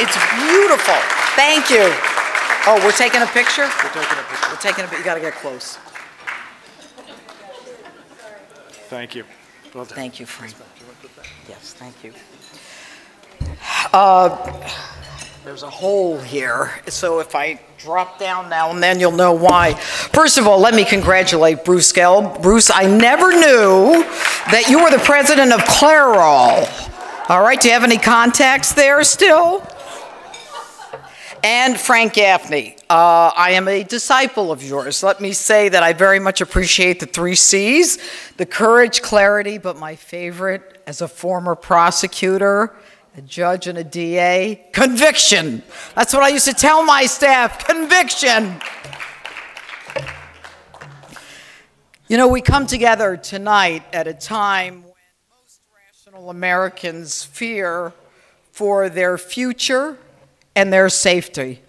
It's beautiful. Thank you. Oh, we're taking a picture? We're taking a picture. We're taking a picture. You got to get close. Thank you. Well done. Thank you, Frank. Yes, thank you. There's a hole here, so if I drop down now and then, you'll know why. First of all, let me congratulate Bruce Gell. Bruce, I never knew that you were the president of Clairol. All right, do you have any contacts there still? And Frank Gaffney, I am a disciple of yours. Let me say that I very much appreciate the 3 C's, the courage, clarity, but my favorite as a former prosecutor, a judge and a DA, conviction. That's what I used to tell my staff, conviction. You know, we come together tonight at a time when most rational Americans fear for their future and their safety.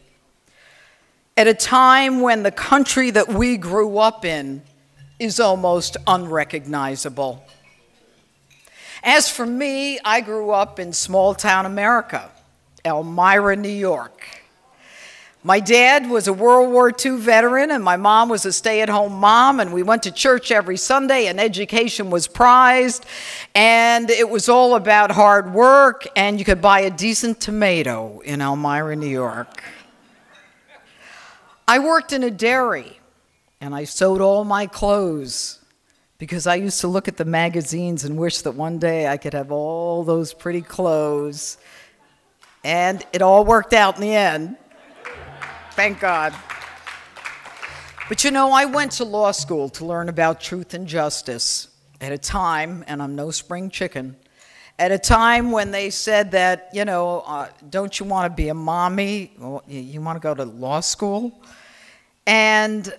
At a time when the country that we grew up in is almost unrecognizable. As for me, I grew up in small-town America, Elmira, New York. My dad was a World War II veteran, and my mom was a stay-at-home mom, and we went to church every Sunday, and education was prized, and it was all about hard work, and you could buy a decent tomato in Elmira, New York. I worked in a dairy, and I sewed all my clothes, because I used to look at the magazines and wish that one day I could have all those pretty clothes. And it all worked out in the end. Thank God. But you know, I went to law school to learn about truth and justice at a time, and I'm no spring chicken, at a time when they said that, you know, don't you want to be a mommy? You want to go to law school? And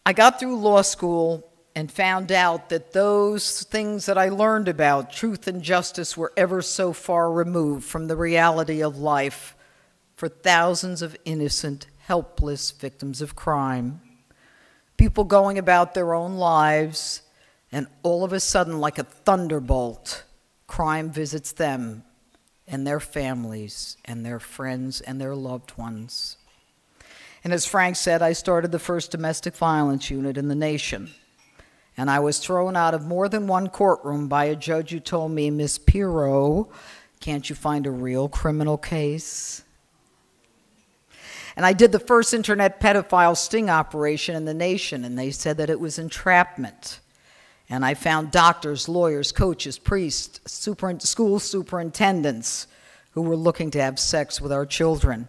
I got through law school and found out that those things that I learned about, truth and justice, were ever so far removed from the reality of life for thousands of innocent, helpless victims of crime. People going about their own lives, and all of a sudden, like a thunderbolt, crime visits them and their families and their friends and their loved ones. And as Frank said, I started the first domestic violence unit in the nation. And I was thrown out of more than one courtroom by a judge who told me, Miss Pirro, can't you find a real criminal case? And I did the first internet pedophile sting operation in the nation, and they said that it was entrapment. And I found doctors, lawyers, coaches, priests, school superintendents who were looking to have sex with our children.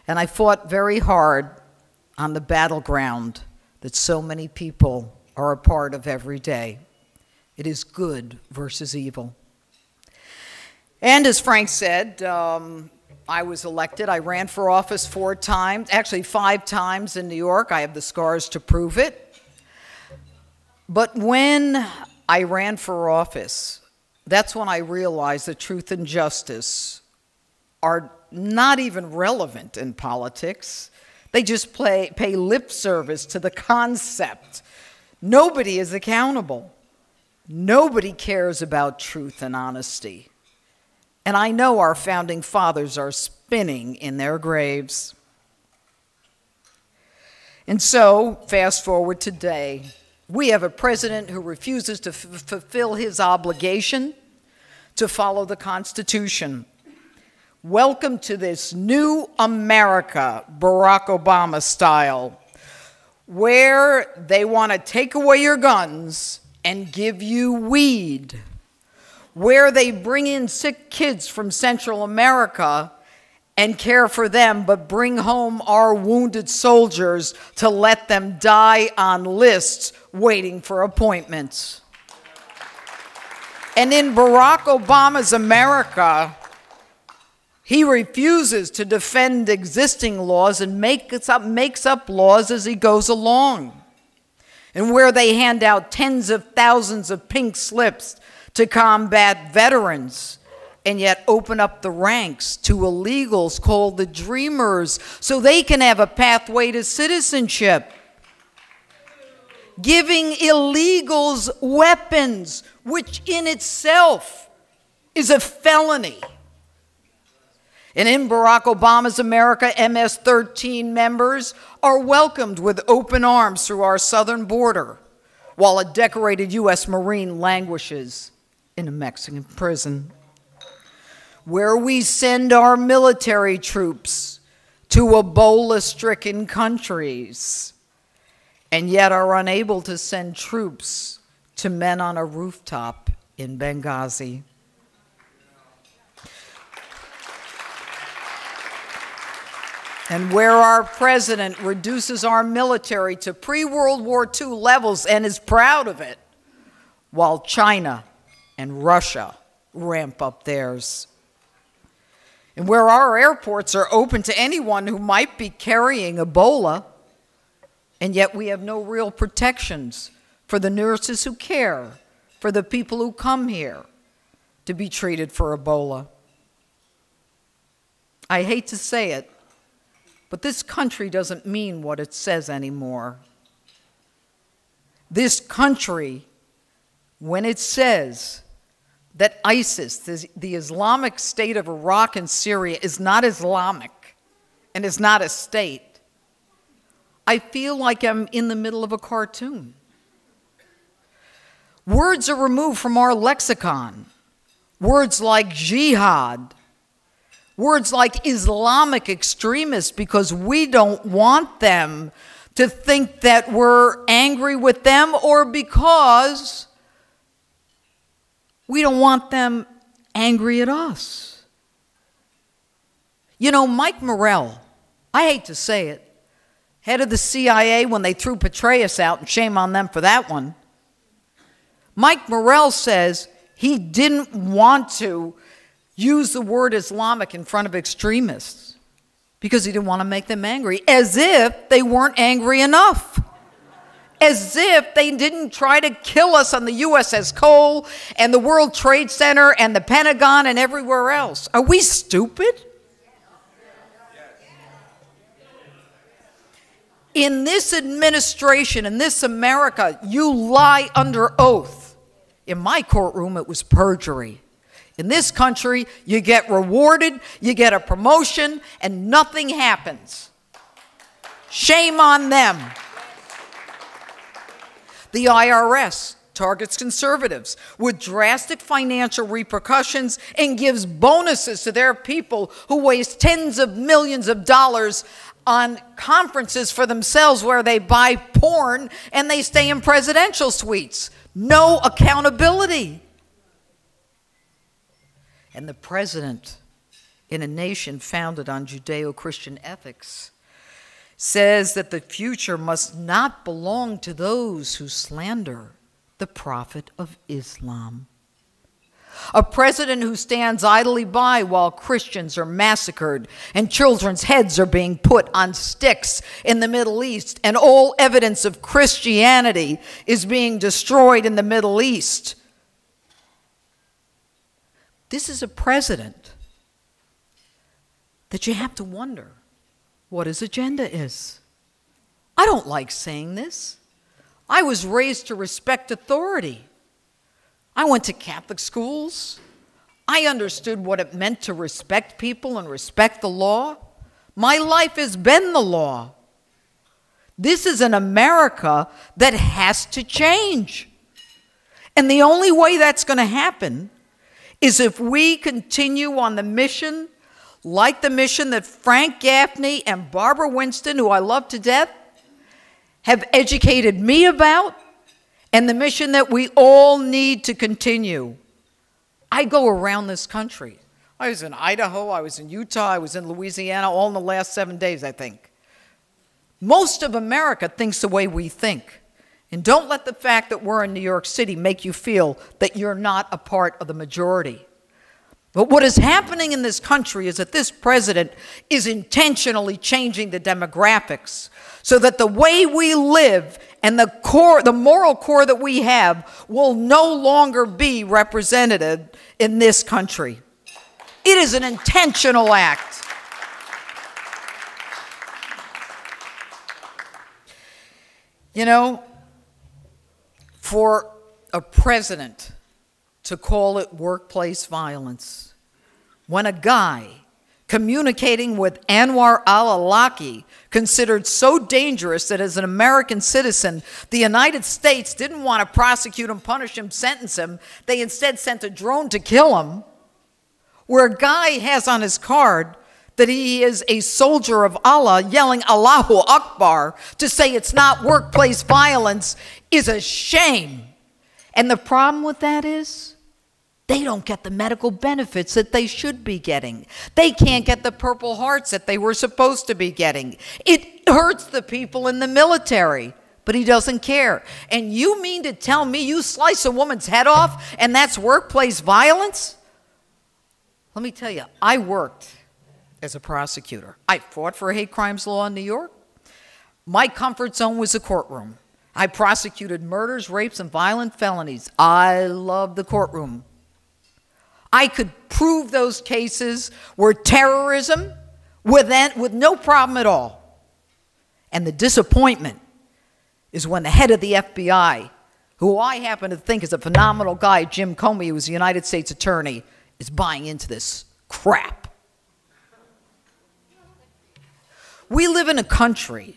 And I fought very hard on the battleground that so many people are a part of every day. It is good versus evil. And as Frank said, I was elected. I ran for office 4 times, actually 5 times in New York. I have the scars to prove it. But when I ran for office, that's when I realized that truth and justice are not even relevant in politics. They just pay lip service to the concept. Nobody is accountable. Nobody cares about truth and honesty. And I know our founding fathers are spinning in their graves. And so, fast forward today, we have a president who refuses to fulfill his obligation to follow the Constitution. Welcome to this new America, Barack Obama style, where they want to take away your guns and give you weed, where they bring in sick kids from Central America and care for them, but bring home our wounded soldiers to let them die on lists waiting for appointments. And in Barack Obama's America, he refuses to defend existing laws and makes up laws as he goes along. And where they hand out tens of thousands of pink slips to combat veterans, and yet open up the ranks to illegals called the Dreamers so they can have a pathway to citizenship. Giving illegals weapons, which in itself is a felony. And in Barack Obama's America, MS-13 members are welcomed with open arms through our southern border, while a decorated U.S. Marine languishes in a Mexican prison. Where we send our military troops to Ebola-stricken countries, and yet are unable to send troops to men on a rooftop in Benghazi. And where our president reduces our military to pre-World War II levels and is proud of it, while China and Russia ramp up theirs. And where our airports are open to anyone who might be carrying Ebola, and yet we have no real protections for the nurses who care for the people who come here to be treated for Ebola. I hate to say it, but this country doesn't mean what it says anymore. This country, when it says that ISIS, the Islamic State of Iraq and Syria, is not Islamic and is not a state, I feel like I'm in the middle of a cartoon. Words are removed from our lexicon. Words like jihad, words like Islamic extremists, because we don't want them to think that we're angry with them, or because we don't want them angry at us. You know, Mike Morrell, I hate to say it, head of the CIA when they threw Petraeus out, and shame on them for that one. Mike Morrell says he didn't want to use the word Islamic in front of extremists because he didn't want to make them angry, as if they weren't angry enough. As if they didn't try to kill us on the USS Cole and the World Trade Center and the Pentagon and everywhere else. Are we stupid? In this administration, in this America, you lie under oath. In my courtroom, it was perjury. In this country, you get rewarded, you get a promotion, and nothing happens. Shame on them. The IRS targets conservatives with drastic financial repercussions and gives bonuses to their people who waste tens of millions of dollars on conferences for themselves where they buy porn and they stay in presidential suites. No accountability. And the president, in a nation founded on Judeo-Christian ethics, says that the future must not belong to those who slander the Prophet of Islam. A president who stands idly by while Christians are massacred and children's heads are being put on sticks in the Middle East, and all evidence of Christianity is being destroyed in the Middle East. This is a president that you have to wonder what his agenda is. I don't like saying this. I was raised to respect authority. I went to Catholic schools. I understood what it meant to respect people and respect the law. My life has been the law. This is an America that has to change. And the only way that's going to happen is if we continue on the mission, like the mission that Frank Gaffney and Barbara Winston, who I love to death, have educated me about, and the mission that we all need to continue. I go around this country. I was in Idaho, I was in Utah, I was in Louisiana, all in the last 7 days, I think. Most of America thinks the way we think. And don't let the fact that we're in New York City make you feel that you're not a part of the majority. But what is happening in this country is that this president is intentionally changing the demographics so that the way we live and the moral core that we have will no longer be represented in this country. It is an intentional act. You know, for a president to call it workplace violence, when a guy communicating with Anwar al-Awlaki, considered so dangerous that as an American citizen, the United States didn't want to prosecute him, punish him, sentence him. They instead sent a drone to kill him, where a guy has on his card that he is a soldier of Allah, yelling Allahu Akbar to say it's not workplace violence, is a shame. And the problem with that is, they don't get the medical benefits that they should be getting. They can't get the Purple Hearts that they were supposed to be getting. It hurts the people in the military, but he doesn't care. And you mean to tell me you slice a woman's head off and that's workplace violence? Let me tell you, I worked as a prosecutor. I fought for a hate crimes law in New York. My comfort zone was the courtroom. I prosecuted murders, rapes, and violent felonies. I loved the courtroom. I could prove those cases were terrorism with no problem at all. And the disappointment is when the head of the FBI, who I happen to think is a phenomenal guy, Jim Comey, who was a United States attorney, is buying into this crap. We live in a country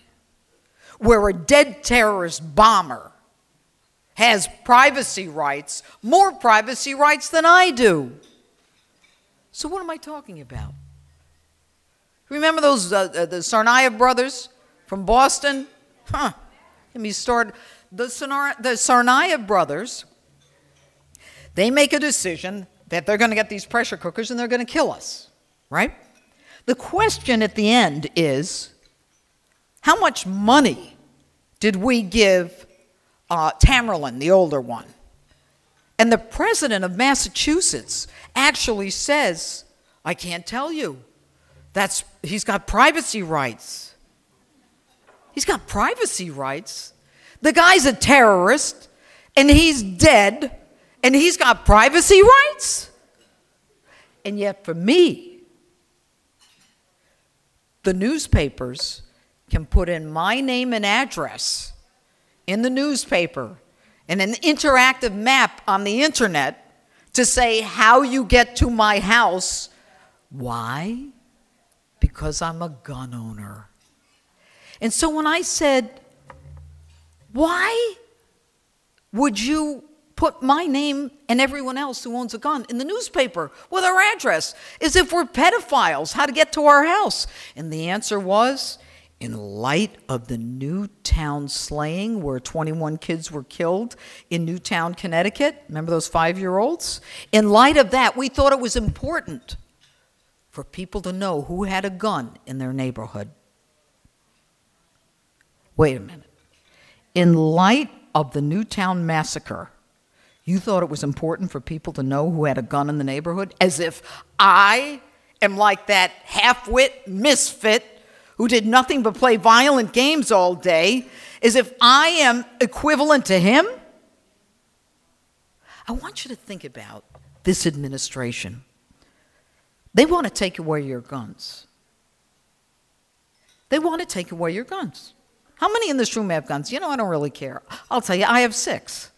where a dead terrorist bomber has privacy rights, more privacy rights than I do. So what am I talking about? Remember those the Tsarnaev brothers from Boston? Let me start. The Tsarnaev brothers, they make a decision that they're going to get these pressure cookers and they're going to kill us, right? The question at the end is, how much money did we give Tamerlan, the older one? And the president of Massachusetts actually says, I can't tell you. He's got privacy rights. He's got privacy rights. The guy's a terrorist, and he's dead, and he's got privacy rights? And yet for me, the newspapers can put in my name and address in the newspaper and an interactive map on the internet to say how you get to my house. Why? Because I'm a gun owner. And so when I said, why would you put my name and everyone else who owns a gun in the newspaper with our address, as if we're pedophiles, how to get to our house? And the answer was, in light of the Newtown slaying where 21 kids were killed in Newtown, Connecticut, remember those 5-year-olds? In light of that, we thought it was important for people to know who had a gun in their neighborhood. Wait a minute. In light of the Newtown massacre, you thought it was important for people to know who had a gun in the neighborhood? As if I am like that half-wit misfit who did nothing but play violent games all day, as if I am equivalent to him? I want you to think about this administration. They want to take away your guns. They want to take away your guns. How many in this room have guns? You know, I don't really care. I'll tell you, I have 6.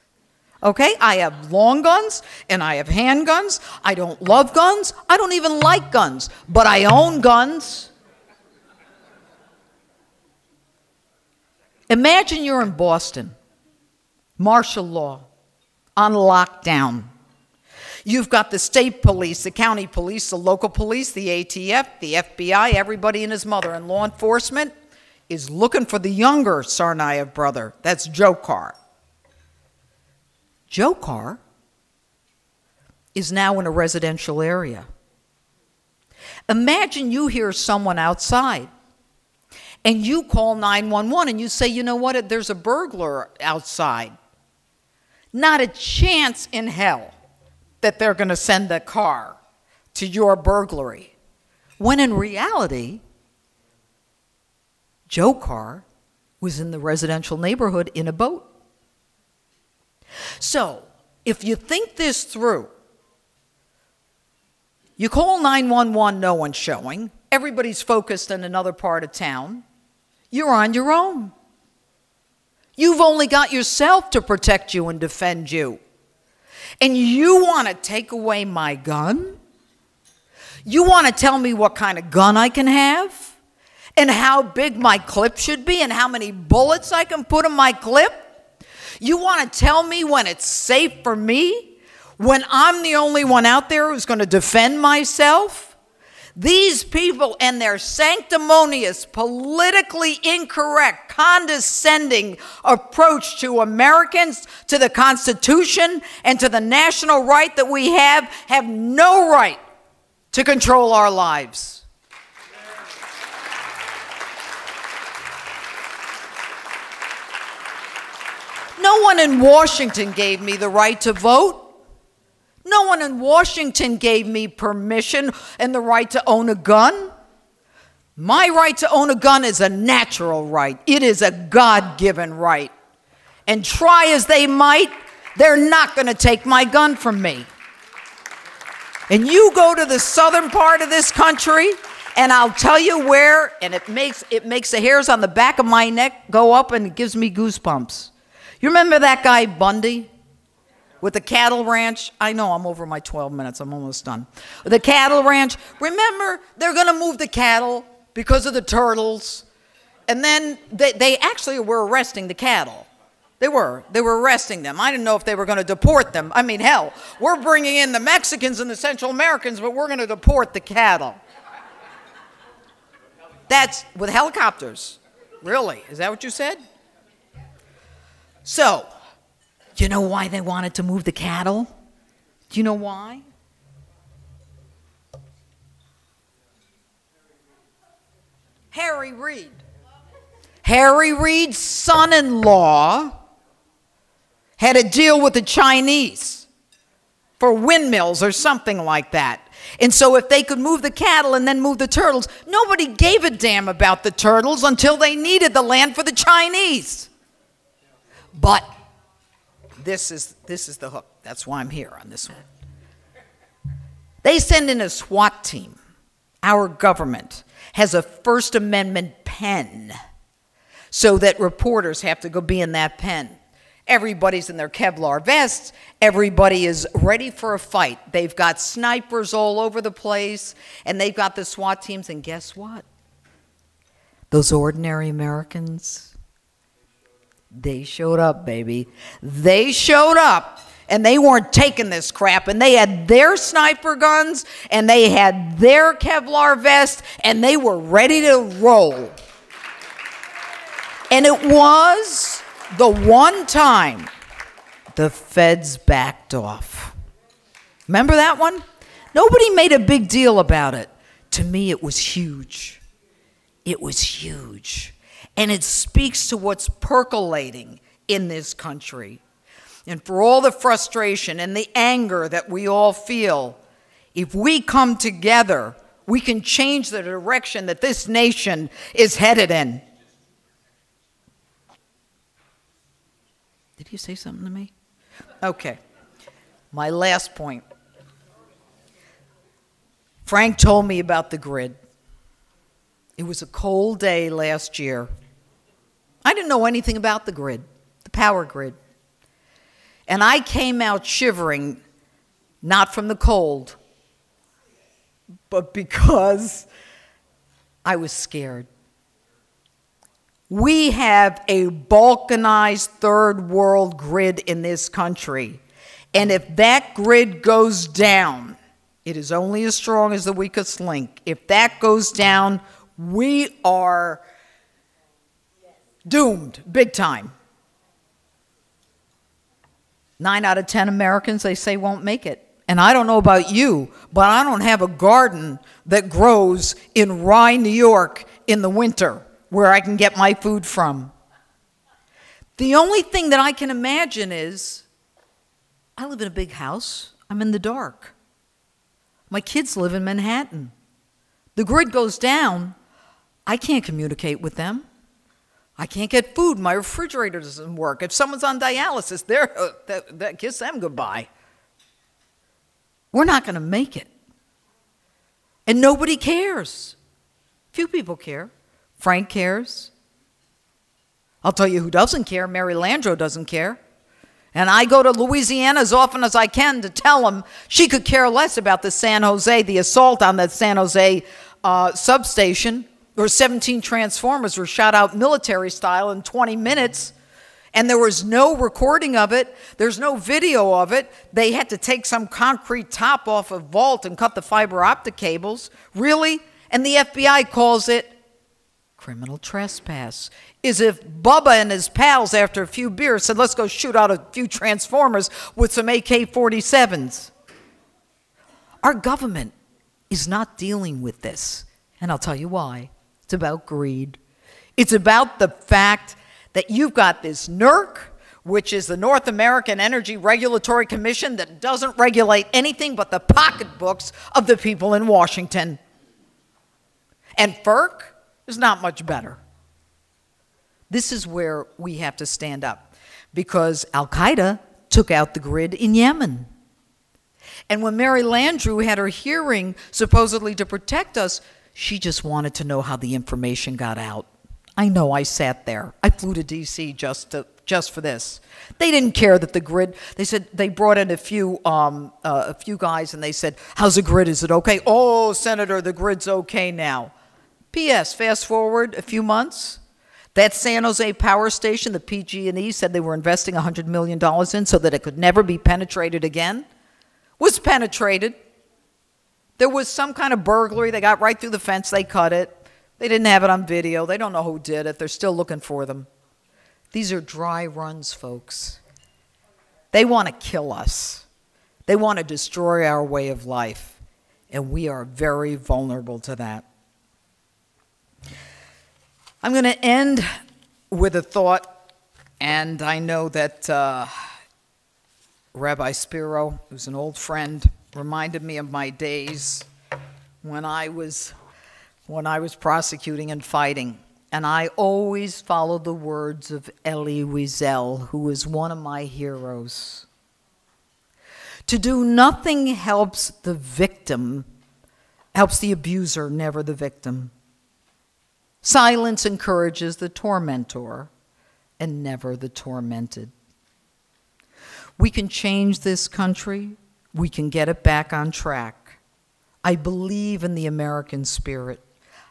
Okay? I have long guns and I have handguns. I don't love guns. I don't even like guns, but I own guns. Imagine you're in Boston, martial law, on lockdown. You've got the state police, the county police, the local police, the ATF, the FBI, everybody and his mother, and law enforcement is looking for the younger Tsarnaev brother. That's Dzhokhar. Dzhokhar is now in a residential area. Imagine you hear someone outside and you call 911 and you say, you know what, there's a burglar outside. Not a chance in hell that they're going to send a car to your burglary. When in reality, Dzhokhar was in the residential neighborhood in a boat. So, if you think this through, you call 911, no one's showing, everybody's focused in another part of town, you're on your own. You've only got yourself to protect you and defend you. And you want to take away my gun? You want to tell me what kind of gun I can have? And how big my clip should be? And how many bullets I can put in my clip? You want to tell me when it's safe for me? When I'm the only one out there who's going to defend myself? These people and their sanctimonious, politically incorrect, condescending approach to Americans, to the Constitution, and to the national right that we have no right to control our lives. No one in Washington gave me the right to vote. No one in Washington gave me permission and the right to own a gun. My right to own a gun is a natural right. It is a God-given right. And try as they might, they're not going to take my gun from me. And you go to the southern part of this country, and I'll tell you where, and it makes the hairs on the back of my neck go up, and it gives me goosebumps. You remember that guy Bundy? With the cattle ranch? I know I'm over my 12 minutes. I'm almost done. The cattle ranch. Remember, they're going to move the cattle because of the turtles. And then they actually were arresting the cattle. They were arresting them. I didn't know if they were going to deport them. I mean, hell, we're bringing in the Mexicans and the Central Americans, but we're going to deport the cattle. That's with helicopters. Really? Is that what you said? So, you know why they wanted to move the cattle? Do you know why? Harry Reid. Harry Reid's son-in-law had a deal with the Chinese for windmills or something like that. And so if they could move the cattle and then move the turtles, nobody gave a damn about the turtles until they needed the land for the Chinese. But this is the hook. That's why I'm here on this one. They send in a SWAT team. Our government has a First Amendment pen so that reporters have to go be in that pen. Everybody's in their Kevlar vests. Everybody is ready for a fight. They've got snipers all over the place, and they've got the SWAT teams. And guess what? Those ordinary Americans, they showed up, baby. They showed up, and they weren't taking this crap, and they had their sniper guns, and they had their Kevlar vest, and they were ready to roll. And it was the one time the feds backed off. Remember that one? Nobody made a big deal about it. To me, it was huge. It was huge. And it speaks to what's percolating in this country. And for all the frustration and the anger that we all feel, if we come together, we can change the direction that this nation is headed in. Did you say something to me? Okay. My last point. Frank told me about the grid. It was a cold day last year. I didn't know anything about the grid, the power grid. And I came out shivering, not from the cold, but because I was scared. We have a balkanized third world grid in this country. And if that grid goes down, it is only as strong as the weakest link. If that goes down, we are doomed, big time. 9 out of 10 Americans, they say, won't make it. And I don't know about you, but I don't have a garden that grows in Rye, New York in the winter where I can get my food from. The only thing that I can imagine is, I live in a big house. I'm in the dark. My kids live in Manhattan. The grid goes down. I can't communicate with them. I can't get food. My refrigerator doesn't work. If someone's on dialysis, kiss them goodbye. We're not going to make it. And nobody cares. Few people care. Frank cares. I'll tell you who doesn't care. Mary Landrieu doesn't care. And I go to Louisiana as often as I can to tell them she could care less about the assault on that San Jose substation, where 17 transformers were shot out military style in 20 minutes. And there was no recording of it. There's no video of it. They had to take some concrete top off a vault and cut the fiber optic cables. Really? And the FBI calls it criminal trespass. As if Bubba and his pals, after a few beers, said, let's go shoot out a few transformers with some AK-47s. Our government is not dealing with this. And I'll tell you why. It's about greed. It's about the fact that you've got this NERC, which is the North American Energy Regulatory Commission, that doesn't regulate anything but the pocketbooks of the people in Washington. And FERC is not much better. This is where we have to stand up, because Al-Qaeda took out the grid in Yemen. And when Mary Landrieu had her hearing, supposedly to protect us, she just wanted to know how the information got out. I know, I sat there. I flew to D.C. just for this. They didn't care that the grid, they said, they brought in a few guys and they said, how's the grid, is it okay? Oh, Senator, the grid's okay now. P.S., fast forward a few months, that San Jose power station, the PG&E said they were investing $100 million in so that it could never be penetrated again, was penetrated. There was some kind of burglary. They got right through the fence. They cut it. They didn't have it on video. They don't know who did it. They're still looking for them. These are dry runs, folks. They want to kill us. They want to destroy our way of life. And we are very vulnerable to that. I'm going to end with a thought, and I know that Rabbi Spiro, who's an old friend, reminded me of my days when I was prosecuting and fighting. And I always followed the words of Elie Wiesel, who is one of my heroes. To do nothing helps the victim, helps the abuser, never the victim. Silence encourages the tormentor and never the tormented. We can change this country. We can get it back on track. I believe in the American spirit.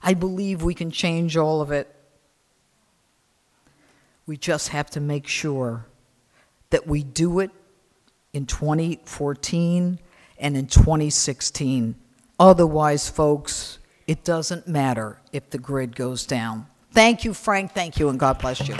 I believe we can change all of it. We just have to make sure that we do it in 2014 and in 2016. Otherwise, folks, it doesn't matter if the grid goes down. Thank you, Frank. Thank you, and God bless you.